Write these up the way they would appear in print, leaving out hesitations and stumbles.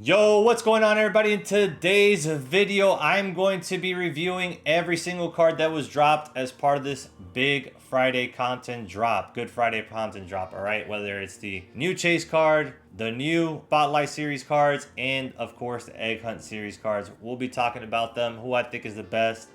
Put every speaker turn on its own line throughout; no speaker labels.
Yo, what's going on, everybody? In today's video, I'm going to be reviewing every single card that was dropped as part of this big Friday content drop. Good Friday content drop, all right? Whether it's the new Chase card, the new Spotlight Series cards, and of course the Egg Hunt Series cards. We'll be talking about them, who I think is the best,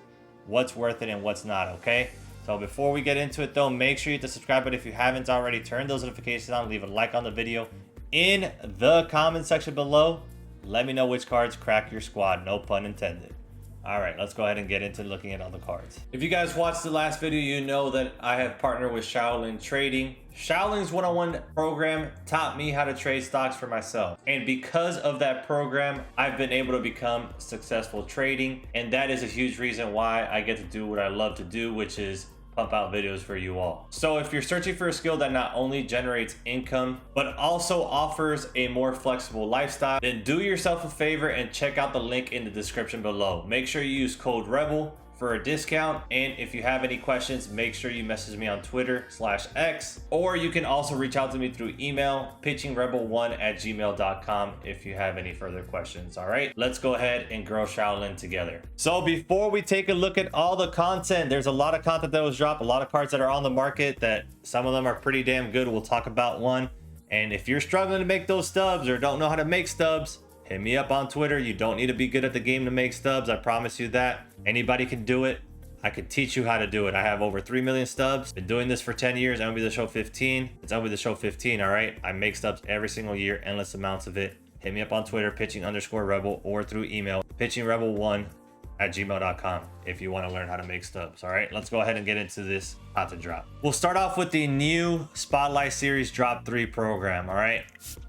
what's worth it, and what's not, okay? So before we get into it though, make sure you hit the subscribe button if you haven't already. Turn those notifications on, leave a like on the video. In the comment section below, let me know which cards crack your squad, no pun intended. All right, let's go ahead and get into looking at all the cards. If you guys watched the last video, you know that I have partnered with Shaolin Trading. Shaolin's one-on-one program taught me how to trade stocks for myself. And because of that program, I've been able to become successful trading. And that is a huge reason why I get to do what I love to do, which is pump out videos for you all. So if you're searching for a skill that not only generates income, but also offers a more flexible lifestyle, then do yourself a favor and check out the link in the description below. Make sure you use code REBEL for a discount. And if you have any questions, make sure you message me on Twitter/X, or you can also reach out to me through email, pitchingrebel1@gmail.com, if you have any further questions. All right, let's go ahead and grow Shaolin together. So before we take a look at all the content, there's a lot of content that was dropped, a lot of cards that are on the market that some of them are pretty damn good. We'll talk about one. And if you're struggling to make those stubs or don't know how to make stubs, hit me up on Twitter. You don't need to be good at the game to make stubs. I promise you that. Anybody can do it. I could teach you how to do it. I have over 3 million stubs. Been doing this for 10 years. MLB The Show 15. It's MLB The Show 15, all right? I make stubs every single year, endless amounts of it. Hit me up on Twitter, pitching_rebel, or through email, pitchingrebel1@gmail.com, if you want to learn how to make stubs. All right, let's go ahead and get into this content drop. We'll start off with the new Spotlight Series Drop 3 program. All right,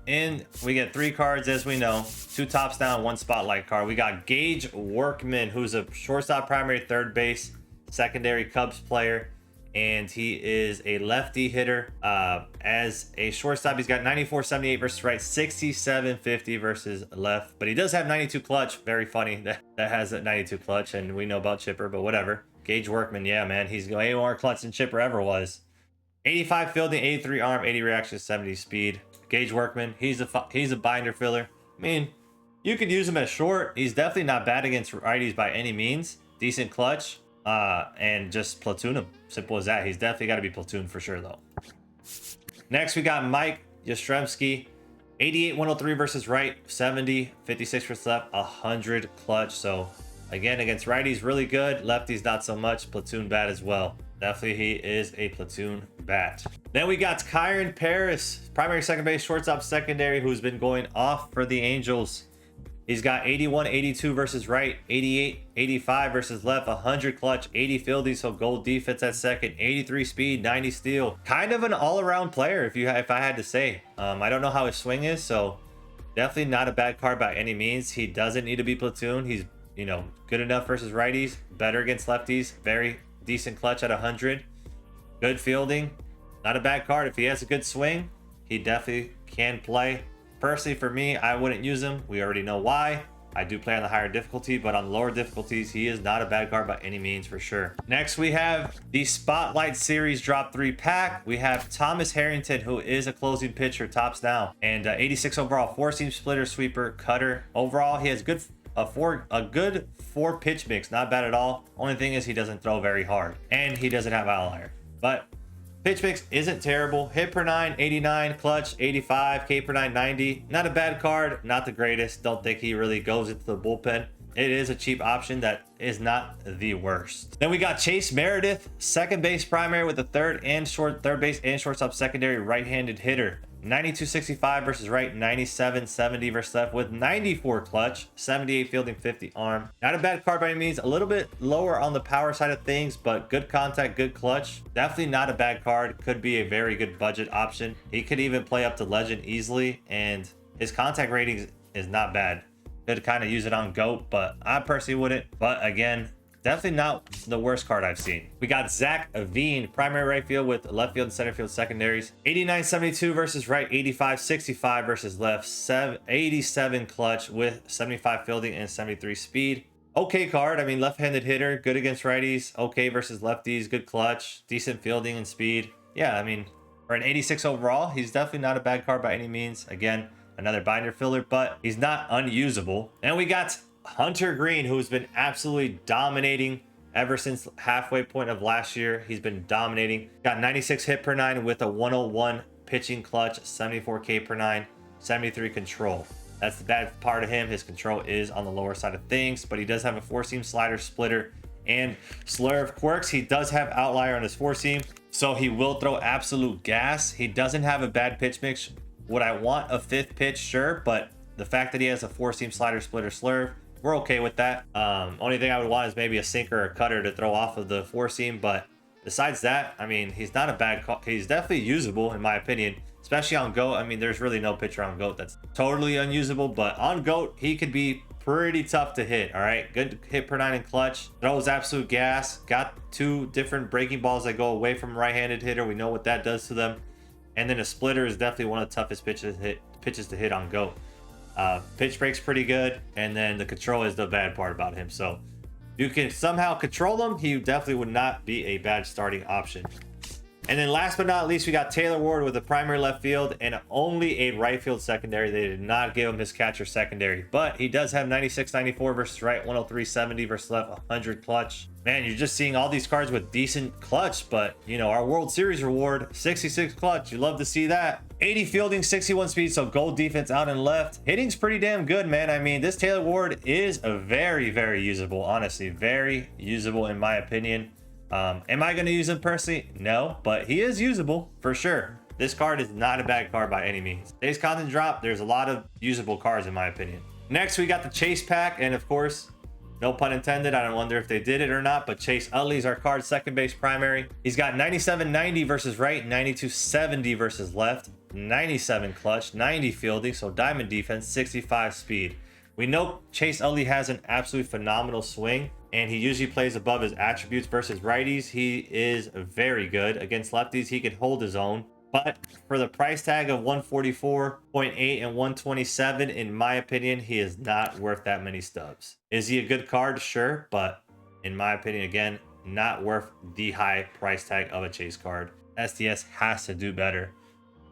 and we get 3 cards, as we know, 2 tops down, 1 spotlight card. We got Gage Workman, who's a shortstop, primary, third base, secondary Cubs player, and he is a lefty hitter. As a shortstop, he's got 94-78 versus right, 67-50 versus left, but he does have 92 clutch. Very funny that has that 92 clutch, and we know about Chipper, but whatever. Gage Workman, yeah, man, he's way more clutch than Chipper ever was. 85 fielding, 83 arm, 80 reaction, 70 speed. Gage Workman, he's a binder filler. I mean, you could use him as short. He's definitely not bad against righties by any means. Decent clutch, and just platoon him. Simple as that. He's definitely got to be platoon for sure, though. Next, we got Mike Yastrzemski. 88-103 versus right, 70-56 versus left, 100 clutch. So, again, against righties, really good. Lefties, not so much. Platoon bat as well. Definitely, he is a platoon bat. Then we got Kyron Paris, primary, second base, shortstop, secondary, who's been going off for the Angels. He's got 81-82 versus right, 88-85 versus left, 100 clutch, 80 fielding, so gold defense at second, 83 speed, 90 steal. Kind of an all-around player, if I had to say. I don't know how his swing is, so definitely not a bad card by any means. He doesn't need to be platoon. He's, you know, good enough versus righties, better against lefties, very decent clutch at 100, good fielding. Not a bad card. If he has a good swing, he definitely can play. Personally, for me, I wouldn't use him. We already know why. I do play on the higher difficulty, but on lower difficulties, he is not a bad card by any means for sure. Next, we have the Spotlight Series Drop 3 pack. We have Thomas Harrington, who is a closing pitcher, tops down, and 86 overall, 4-seam splitter, sweeper, cutter. Overall, he has a good 4 pitch mix, not bad at all. Only thing is he doesn't throw very hard, and he doesn't have outlier, but pitch mix isn't terrible. Hit per 9, 89, clutch, 85, K per 9, 90. Not a bad card, not the greatest. Don't think he really goes into the bullpen. It is a cheap option that is not the worst. Then we got Chase Meredith, second base primary with a third base and shortstop secondary right-handed hitter. 92-65 versus right, 97-70 versus left with 94 clutch, 78 fielding, 50 arm. Not a bad card by any means. A little bit lower on the power side of things, but good contact, good clutch. Definitely not a bad card. Could be a very good budget option. He could even play up to legend easily, and his contact rating is not bad. Could kind of use it on GOAT, but I personally wouldn't. But again, definitely not the worst card I've seen. We got Zach Aveen, primary right field with left field and center field secondaries. 89-72 versus right, 85-65 versus left, 87 clutch with 75 fielding and 73 speed. Okay card. I mean, left-handed hitter, good against righties. Okay versus lefties, good clutch, decent fielding and speed. Yeah, I mean, for an 86 overall, he's definitely not a bad card by any means. Again, another binder filler, but he's not unusable. And we got Hunter Green, who's been absolutely dominating ever since halfway point of last year. He's been dominating. Got 96 hit per 9 with a 101 pitching clutch, 74K per 9, 73 control. That's the bad part of him. His control is on the lower side of things, but he does have a 4-seam slider, splitter, and slurve quirks. He does have outlier on his 4-seam, so he will throw absolute gas. He doesn't have a bad pitch mix. Would I want a 5th pitch? Sure, but the fact that he has a 4-seam slider, splitter, slurve, we're okay with that. Only thing I would want is maybe a sinker or a cutter to throw off of the 4-seam, but besides that, I mean, he's not a bad call. He's definitely usable in my opinion, especially on GOAT. I mean, there's really no pitcher on GOAT that's totally unusable, but on GOAT, he could be pretty tough to hit. All right, good hit per 9 in clutch, throws absolute gas, got 2 different breaking balls that go away from a right-handed hitter. We know what that does to them. And then a splitter is definitely one of the toughest pitches to hit on GOAT. Pitch break's pretty good, and then the control is the bad part about him. So you can somehow control him, he definitely would not be a bad starting option. And then last but not least, we got Taylor Ward with a primary left field and only a right field secondary. They did not give him his catcher secondary, but he does have 96, 94 versus right, 103, 70 versus left, 100 clutch. Man, you're just seeing all these cards with decent clutch, but you know, our World Series reward, 66 clutch. You love to see that. 80 fielding, 61 speed, so gold defense out and left. Hitting's pretty damn good, man. I mean, this Taylor Ward is a very, very usable, honestly, very usable in my opinion. Am I going to use him personally? No, but he is usable for sure. This card is not a bad card by any means. Today's content drop, there's a lot of usable cards in my opinion. Next, we got the Chase pack, and of course, no pun intended, I don't wonder if they did it or not, but Chase Utley's our card, second base primary. He's got 97-90 versus right, 92-70 versus left, 97 clutch, 90 fielding, so diamond defense, 65 speed. We know Chase Utley has an absolute phenomenal swing, and he usually plays above his attributes versus righties. He is very good. Against lefties, he can hold his own. But for the price tag of 144.8 and 127, in my opinion, he is not worth that many stubs. Is he a good card? Sure, but in my opinion, again, not worth the high price tag of a Chase card. SDS has to do better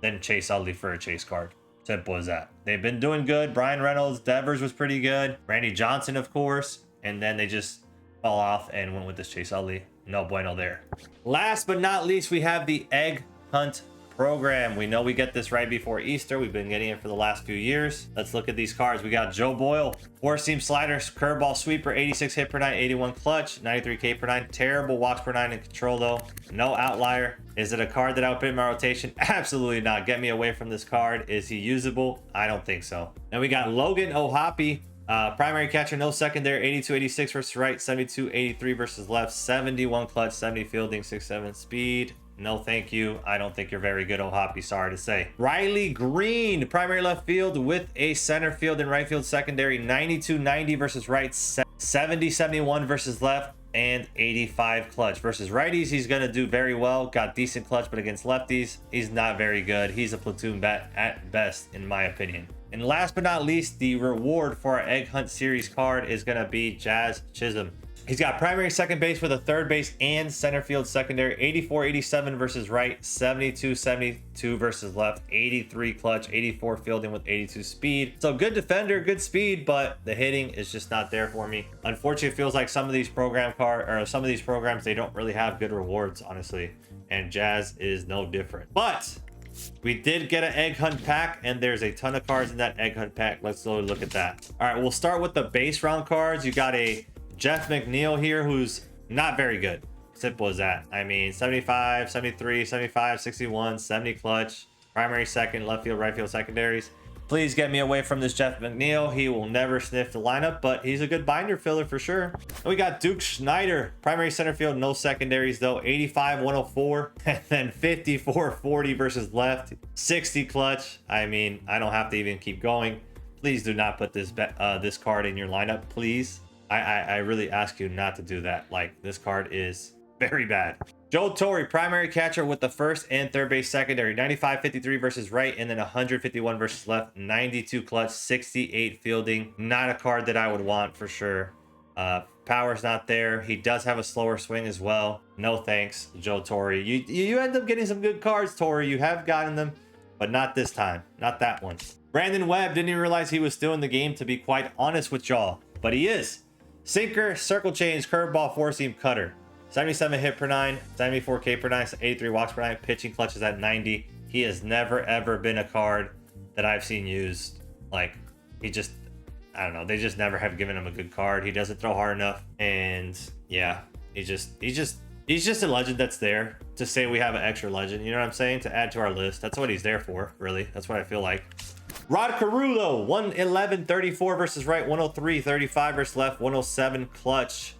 than Chase Utley for a Chase card. Simple as that. They've been doing good. Brian Reynolds, Devers was pretty good. Randy Johnson, of course. And then they just fell off and went with this Chase Utley. No bueno there. Last but not least, we have the Egg Hunt program. We know we get this right before Easter. We've been getting it for the last few years. Let's look at these cards. We got Joe Boyle, 4-seam slider, curveball sweeper, 86 hit per 9, 81 clutch, 93K per 9. Terrible walks per 9 in control though. No outlier. Is it a card that outbid my rotation? Absolutely not. Get me away from this card. Is he usable? I don't think so. And we got Logan O'Hoppe, primary catcher, no secondary, 82-86 versus right, 72-83 versus left, 71 clutch, 70 fielding, 67 speed. No, thank you. I don't think you're very good, O'Hoppe. Sorry to say. Riley Green, primary left field with a center field and right field secondary, 92-90 versus right, 70-71 versus left, and 85 clutch. Versus righties, he's going to do very well. Got decent clutch, but against lefties, he's not very good. He's a platoon bat at best, in my opinion. And last but not least, the reward for our Egg Hunt series card is going to be Jazz Chisholm. He's got primary second base with a third base and center field secondary, 84-87 versus right, 72-72 versus left, 83 clutch, 84 fielding with 82 speed. So good defender, good speed, but the hitting is just not there for me. Unfortunately, it feels like some of these programs, they don't really have good rewards, honestly. And Jazz is no different. But we did get an Egg Hunt pack, and there's a ton of cards in that Egg Hunt pack. Let's slowly look at that. All right, we'll start with the base round cards. You got a Jeff McNeil here, who's not very good. Simple as that. I mean, 75, 73, 75, 61, 70 clutch, primary, second, left field, right field secondaries. Please get me away from this Jeff McNeil. He will never sniff the lineup, but he's a good binder filler for sure. And we got Duke Schneider, primary center field, no secondaries though, 85, 104, and then 54, 40 versus left, 60 clutch. I mean, I don't have to even keep going. Please do not put this card in your lineup, please. I really ask you not to do that. Like, this card is very bad. Joe Torre, primary catcher with the first and third base secondary, 95-53 versus right, and then 151 versus left, 92 clutch, 68 fielding. Not a card that I would want for sure. Power's not there. He does have a slower swing as well. No thanks, Joe Torre. You end up getting some good cards, Torre. You have gotten them, but not this time. Not that one. Brandon Webb, didn't even realize he was still in the game, to be quite honest with y'all, but he is. Sinker, circle change, curveball, four seam, cutter. 77 hit per 9, 74 K per 9, 83 walks per 9. Pitching clutch is at 90. He has never ever been a card that I've seen used. Like, he just, I don't know, they just never have given him a good card. He doesn't throw hard enough, and yeah, he's just a legend that's there to say we have an extra legend, you know what I'm saying, to add to our list. That's what he's there for, really. That's what I feel like. Rod Carullo, 111 34 versus right, 103 35 versus left, 107 clutch.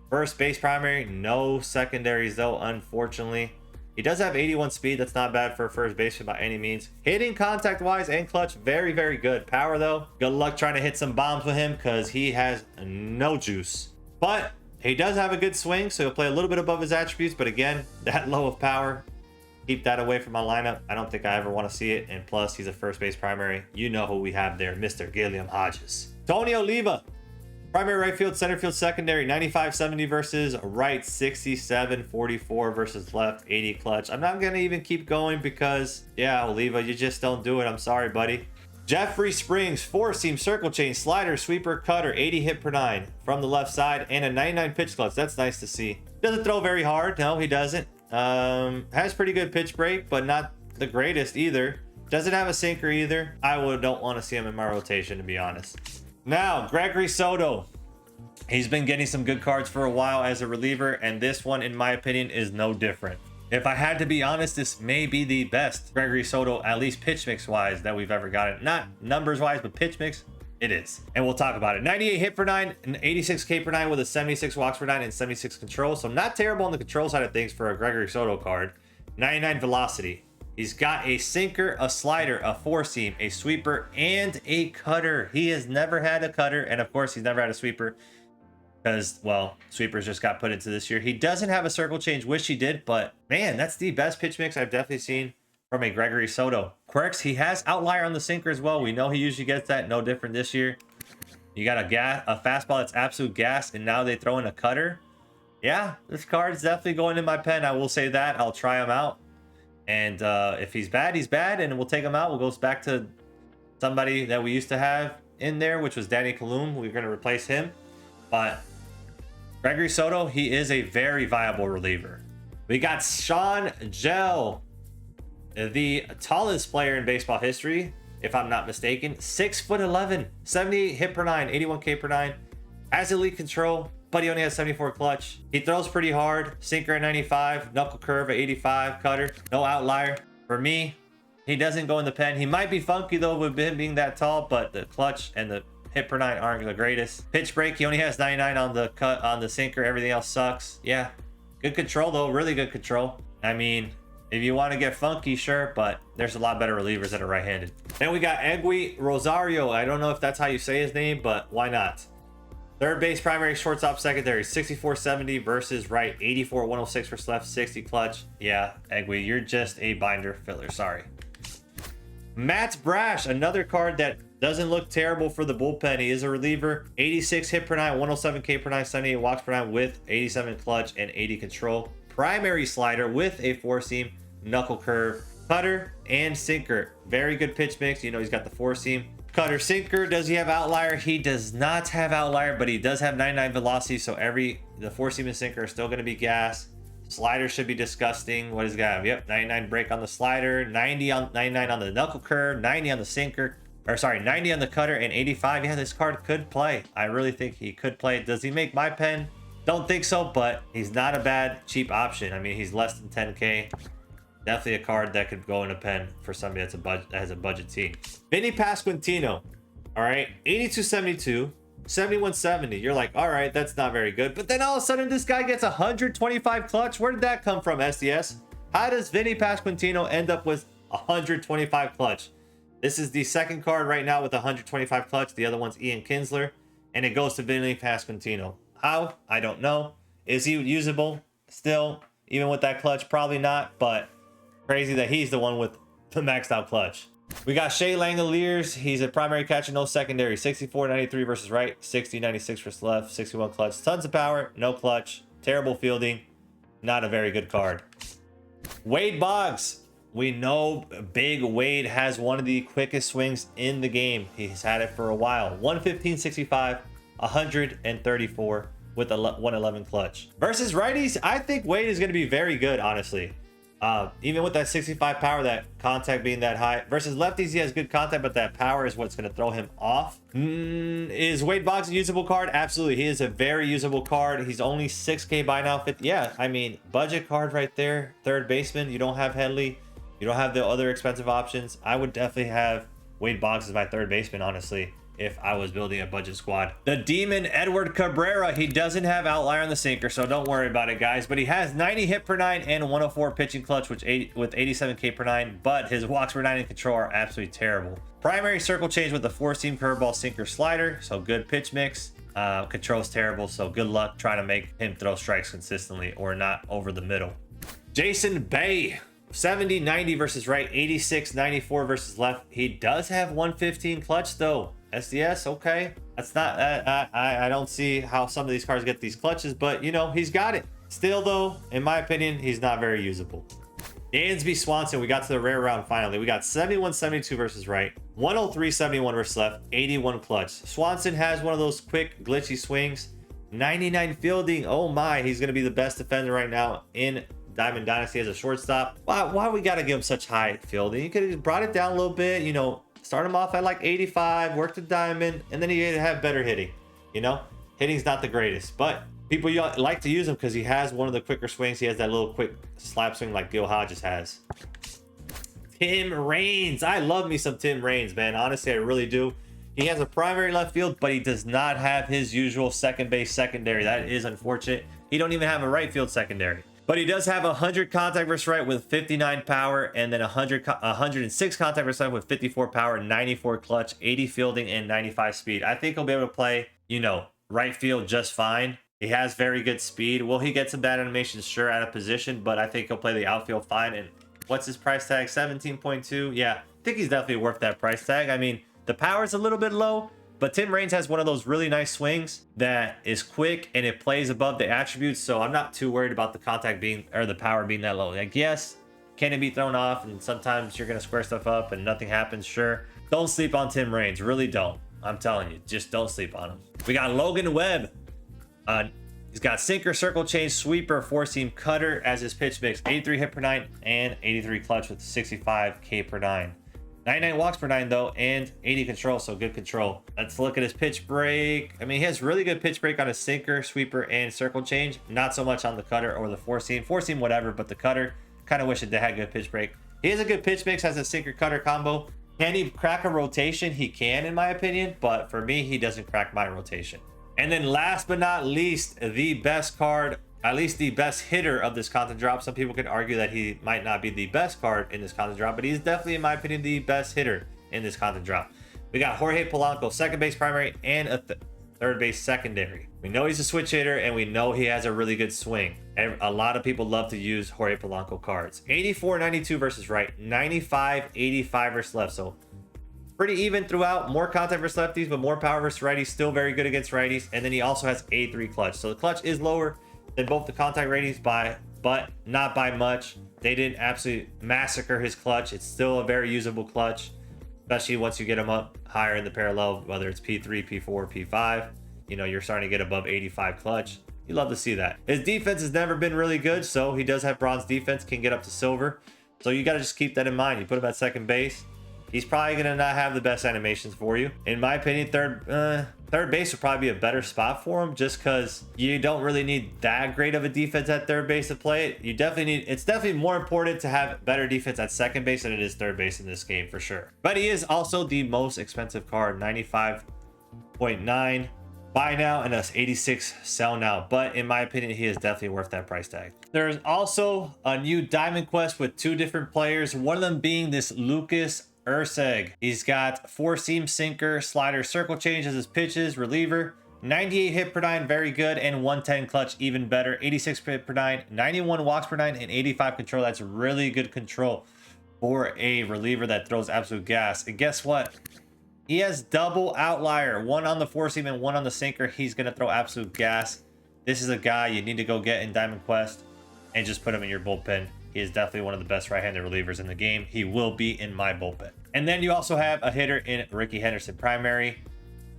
First base primary, no secondaries though, unfortunately. He does have 81 speed. That's not bad for a first baseman by any means. Hitting contact wise and clutch, very, very good. Power though, good luck trying to hit some bombs with him because he has no juice. But he does have a good swing, so he'll play a little bit above his attributes. But again, that low of power, keep that away from my lineup. I don't think I ever want to see it. And plus, he's a first base primary. You know who we have there, Mr. Gilliam Hodges. Tony Oliva, primary right field, center field, secondary, 95-70 versus right, 67-44 versus left, 80 clutch. I'm not going to even keep going because, yeah, Oliva, you just don't do it. I'm sorry, buddy. Jeffrey Springs, four seam, circle change, slider, sweeper, cutter, 80 hit per 9 from the left side, and a 99 pitch clutch. That's nice to see. Doesn't throw very hard. No, he doesn't. Has pretty good pitch break, but not the greatest either. Doesn't have a sinker either. I don't want to see him in my rotation, to be honest. Now, Gregory Soto. He's been getting some good cards for a while as a reliever, and this one, in my opinion, is no different. If I had to be honest, this may be the best Gregory Soto, at least pitch mix wise, that we've ever gotten. Not numbers wise, but pitch mix, it is. And we'll talk about it. 98 hit per 9, and 86 K per 9 with a 76 walks per 9 and 76 control. So not terrible on the control side of things for a Gregory Soto card. 99 velocity. He's got a sinker, a slider, a four seam, a sweeper, and a cutter. He has never had a cutter, and of course, he's never had a sweeper. Because, well, sweepers just got put into this year. He doesn't have a circle change. Wish he did, but man, that's the best pitch mix I've definitely seen from a Gregory Soto. Quirks, he has outlier on the sinker as well. We know he usually gets that. No different this year. You got a fastball that's absolute gas, and now they throw in a cutter. Yeah, this card is definitely going in my pen. I will say that. I'll try him out. And if he's bad, he's bad, and we'll take him out. We'll go back to somebody that we used to have in there, which was Danny Kalum. We're going to replace him. But Gregory Soto, he is a very viable reliever. We got Sean Gell, the tallest player in baseball history, if I'm not mistaken. 6'11", 78 hit per 9, 81 K per 9. Has elite control, but he only has 74 clutch. He throws pretty hard. Sinker at 95, knuckle curve at 85, cutter, no outlier. For me, he doesn't go in the pen. He might be funky though with him being that tall, but the clutch and the hit per 9 aren't the greatest. Pitch break, he only has 99 on the cut, on the sinker. Everything else sucks. Yeah, good control though, really good control. I mean, if you want to get funky, sure, but there's a lot better relievers that are right-handed. Then we got Egui Rosario. I don't know if that's how you say his name, but why not? Third base, primary, shortstop, secondary, 64-70 versus right, 84-106 versus left, 60 clutch. Yeah, Egui, you're just a binder filler. Sorry. Matt Brash, another card that doesn't look terrible for the bullpen. He is a reliever. 86 hit per 9, 107 K per 9, 78 walks per 9 with 87 clutch and 80 control. Primary slider with a four seam, knuckle curve, cutter, and sinker. Very good pitch mix. You know, he's got the four seam, cutter, sinker. Does he have outlier? He does not have outlier, but he does have 99 velocity. So the four seam and sinker are still going to be gas. Slider should be disgusting. What does he got? Yep, 99 break on the slider, 99 on the knuckle curve, 90 on the sinker. Or sorry, 90 on the cutter and 85. Yeah, this card could play. I really think he could play. Does he make my pen? Don't think so, but he's not a bad cheap option. I mean, he's less than 10K. Definitely a card that could go in a pen for somebody that's that has a budget team. Vinny Pasquantino. All right, 82-72, 71-70. You're like, all right, that's not very good. But then all of a sudden, this guy gets 125 clutch. Where did that come from, SDS? How does Vinny Pasquantino end up with 125 clutch? This is the second card right now with 125 clutch. The other one's Ian Kinsler. And it goes to Vinny Pasquantino. How? I don't know. Is he usable still? Even with that clutch? Probably not. But crazy that he's the one with the maxed out clutch. We got Shea Langoliers. He's a primary catcher, no secondary. 64-93 versus right. 60-96 versus left. 61 clutch. Tons of power. No clutch. Terrible fielding. Not a very good card. Wade Boggs. We know Big Wade has one of the quickest swings in the game. He's had it for a while. 115.65, 134 with a 111 clutch. Versus righties, I think Wade is going to be very good, honestly. Even with that 65 power, that contact being that high. Versus lefties, he has good contact, but that power is what's going to throw him off. Is Wade Boggs a usable card? Absolutely. He is a very usable card. He's only 6K by now. Yeah, I mean, budget card right there. Third baseman. You don't have Headley. You don't have the other expensive options. I would definitely have Wade Boggs as my third baseman, honestly, if I was building a budget squad. The Demon Edward Cabrera, he doesn't have outlier on the sinker, so don't worry about it, guys. But he has 90 hit per 9 and 104 pitching clutch, with 87K per 9. But his walks per 9 and control are absolutely terrible. Primary circle change with the 4-seam curveball sinker slider, so good pitch mix. Control's terrible, so good luck trying to make him throw strikes consistently or not over the middle. Jason Bay. 70 90 versus right, 86 94 versus left. He does have 115 clutch though. SDS, okay, that's not I don't see how some of these cars get these clutches, but you know, he's got it. Still though, in my opinion, he's not very usable. Dansby Swanson, we got to the rare round finally. We got 71 72 versus right, 103 71 versus left, 81 clutch. Swanson has one of those quick glitchy swings, 99 fielding. Oh my, he's gonna be the best defender right now in Diamond Dynasty as a shortstop. Why we gotta give him such high fielding? You could have brought it down a little bit, you know, start him off at like 85, work the diamond, and then he have better hitting. You know, hitting's not the greatest, but people like to use him because he has one of the quicker swings. He has that little quick slap swing like Gil Hodges has. Tim Raines, I love me some Tim Raines, man. Honestly, I really do. He has a primary left field, but he does not have his usual second base secondary. That is unfortunate. He don't even have a right field secondary. But he does have 100 contact versus right with 59 power, and then 106 contact versus left with 54 power, 94 clutch, 80 fielding, and 95 speed. I think he'll be able to play, you know, right field just fine. He has very good speed. Will he get some bad animations? Sure, out of position, but I think he'll play the outfield fine. And what's his price tag? 17.2. Yeah, I think he's definitely worth that price tag. I mean, the power is a little bit low, but Tim Raines has one of those really nice swings that is quick and it plays above the attributes. So I'm not too worried about the contact being, or the power being that low. Like, yes, can it be thrown off? And sometimes you're going to square stuff up and nothing happens. Sure. Don't sleep on Tim Raines. Really don't. I'm telling you, just don't sleep on him. We got Logan Webb. He's got sinker, circle change, sweeper, 4-seam cutter as his pitch mix. 83 hit per 9 and 83 clutch with 65K per 9. 99 walks per 9 though, and 80 control, so good control. Let's look at his pitch break. I mean, he has really good pitch break on his sinker, sweeper, and circle change. Not so much on the cutter or the 4-seam. 4-seam, whatever, but the cutter, kind of wish it had good pitch break. He has a good pitch mix, has a sinker cutter combo. Can he crack a rotation? He can, in my opinion, but for me, he doesn't crack my rotation. And then last but not least, the best card, at least the best hitter of this content drop. Some people could argue that he might not be the best card in this content drop, but he's definitely, in my opinion, the best hitter in this content drop. We got Jorge Polanco, second base primary and a third base secondary. We know he's a switch hitter and we know he has a really good swing. And a lot of people love to use Jorge Polanco cards. 84-92 versus right, 95-85 versus left. So pretty even throughout. More contact versus lefties, but more power versus righties. Still very good against righties. And then he also has 83 clutch. So the clutch is lower than both the contact ratings but not by much. They didn't absolutely massacre his clutch. It's still a very usable clutch, especially once you get him up higher in the parallel, whether it's P3, P4, P5. You know, you're starting to get above 85 clutch. You love to see that. His defense has never been really good, so he does have bronze defense, can get up to silver. So you got to just keep that in mind. You put him at second base, he's probably going to not have the best animations for you. In my opinion, third base would probably be a better spot for him, just because you don't really need that great of a defense at third base to play it. You definitely need, it's definitely more important to have better defense at second base than it is third base in this game for sure. But he is also the most expensive card, 95.9 buy now and us 86 sell now. But in my opinion, he is definitely worth that price tag. There's also a new Diamond Quest with two different players, one of them being this Lucas Urseg. He's got 4-seam sinker, slider, circle change as his pitches, reliever, 98 hit per 9, very good, and 110 clutch, even better, 86 hit per 9, 91 walks per 9, and 85 control. That's really good control for a reliever that throws absolute gas. And guess what? He has double outlier, one on the 4-seam and one on the sinker. He's going to throw absolute gas. This is a guy you need to go get in Diamond Quest and just put him in your bullpen. He is definitely one of the best right-handed relievers in the game. He will be in my bullpen. And then you also have a hitter in Ricky Henderson, primary.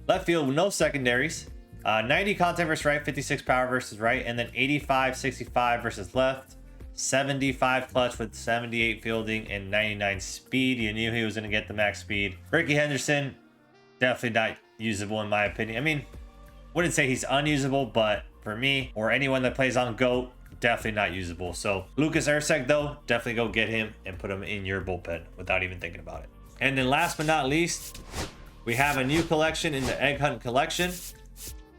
Left field, no secondaries. 90 contact versus right, 56 power versus right, and then 85-65 versus left. 75 clutch with 78 fielding and 99 speed. You knew he was going to get the max speed. Ricky Henderson, definitely not usable in my opinion. I mean, wouldn't say he's unusable, but for me or anyone that plays on GOAT, definitely not usable. So Lucas Erceg, though, definitely go get him and put him in your bullpen without even thinking about it. And then last but not least, we have a new collection in the Egg Hunt collection.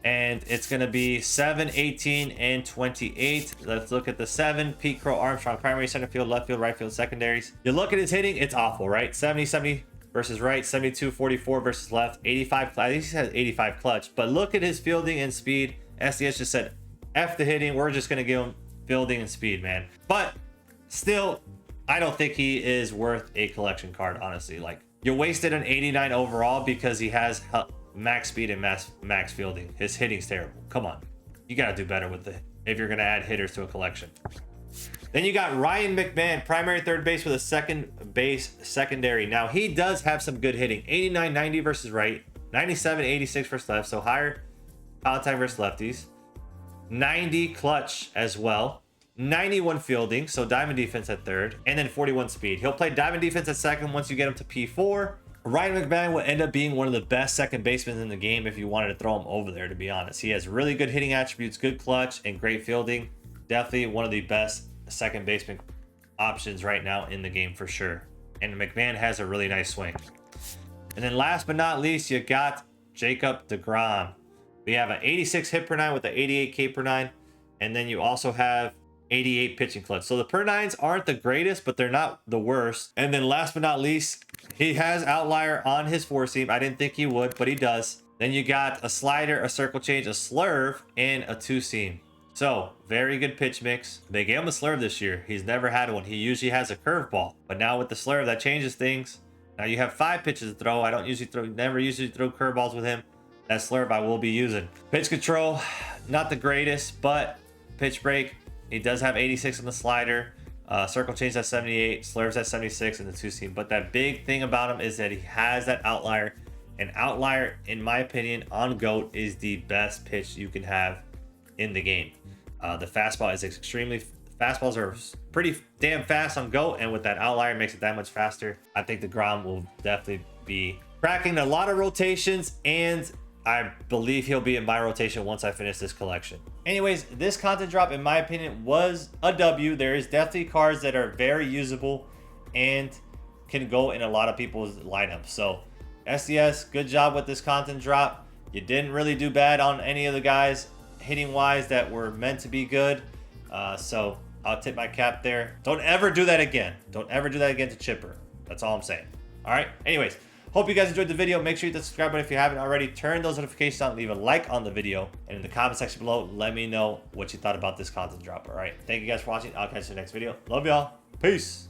And it's going to be 7, 18, and 28. Let's look at the 7. Pete Crow Armstrong, primary, center field, left field, right field, secondaries. You look at his hitting, it's awful, right? 70 versus right, 72, 44 versus left, 85. At least he has 85 clutch. But look at his fielding and speed. SDS just said, F the hitting. We're just going to give him fielding and speed, man. But still, I don't think he is worth a collection card, honestly. Like, you wasted an 89 overall because he has max speed and max fielding. His hitting's terrible. Come on, you gotta do better with it if you're gonna add hitters to a collection. Then you got Ryan McMahon, primary third base with a second base secondary. Now he does have some good hitting. 89-90 versus right, 97-86 versus left, so higher contact versus lefties. 90 clutch as well. 91 fielding, so diamond defense at third, and then 41 speed. He'll play diamond defense at second once you get him to P4. Ryan McMahon will end up being one of the best second basemen in the game if you wanted to throw him over there, to be honest. He has really good hitting attributes, good clutch, and great fielding. Definitely one of the best second baseman options right now in the game for sure. And McMahon has a really nice swing. And then last but not least, you got Jacob deGrom. We have an 86 hit per 9 with an 88 K per 9. And then you also have 88 pitching clutch. So the per 9s aren't the greatest, but they're not the worst. And then last but not least, he has outlier on his four seam. I didn't think he would, but he does. Then you got a slider, a circle change, a slurve, and a two seam. So very good pitch mix. They gave him a slurve this year. He's never had one. He usually has a curveball, but now with the slurve, that changes things. Now you have 5 pitches to throw. I don't usually never usually throw curveballs with him. That slurve I will be using. Pitch control, not the greatest, but pitch break, he does have 86 on the slider. Circle change at 78, slurves at 76 in the two seam. But that big thing about him is that he has that outlier. An outlier, in my opinion, on GOAT is the best pitch you can have in the game. The fastball is fastballs are pretty damn fast on GOAT, and with that outlier, it makes it that much faster. I think deGrom will definitely be cracking a lot of rotations, and I believe he'll be in my rotation once I finish this collection. Anyways, this content drop, in my opinion, was a W. There is definitely cards that are very usable and can go in a lot of people's lineups. So SDS, good job with this content drop. You didn't really do bad on any of the guys hitting wise that were meant to be good. So I'll tip my cap there. Don't ever do that again. Don't ever do that again to Chipper. That's all I'm saying. All right. Anyways, hope you guys enjoyed the video. Make sure you hit the subscribe button if you haven't already. Turn those notifications on. Leave a like on the video. And in the comment section below, let me know what you thought about this content drop. All right. Thank you guys for watching. I'll catch you in the next video. Love y'all. Peace.